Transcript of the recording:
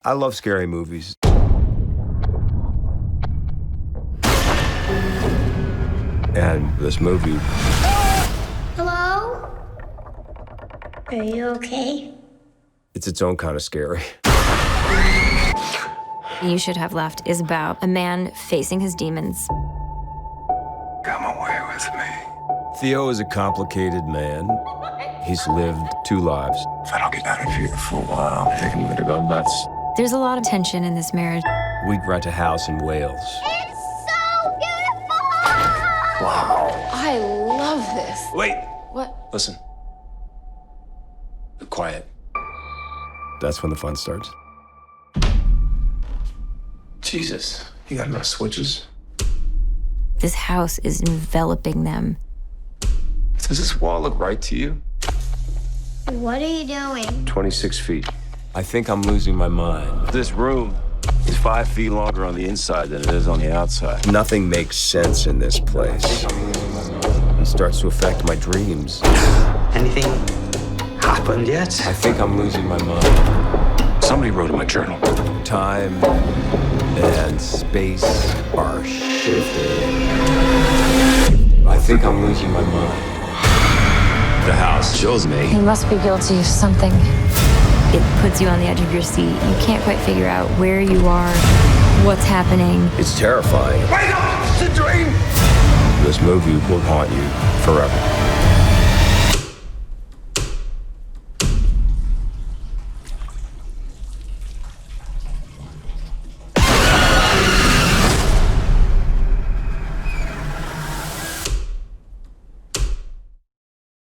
I love scary movies. And this movie... Hello? Are you okay? It's its own kind of scary. You Should Have Left is about a man facing his demons. Come away with me. Theo is a complicated man. He's lived 2 lives. If I don't get out of here for a while, I think I'm gonna go nuts. There's a lot of tension in this marriage. We'd rent a house in Wales. It's so beautiful! Wow. I love this. Wait. What? Listen. Be quiet. That's when the fun starts. Jesus. You got enough switches? This house is enveloping them. Does this wall look right to you? What are you doing? 26 feet. I think I'm losing my mind. This room is 5 feet longer on the inside than it is on the outside. Nothing makes sense in this place. It starts to affect my dreams. Anything happened yet? I think I'm losing my mind. Somebody wrote in my journal. Time and space are shifting. I think I'm losing my mind. The house shows me. He must be guilty of something. It puts you on the edge of your seat. You can't quite figure out where you are, what's happening. It's terrifying. Wake up! It's a dream! This movie will haunt you forever.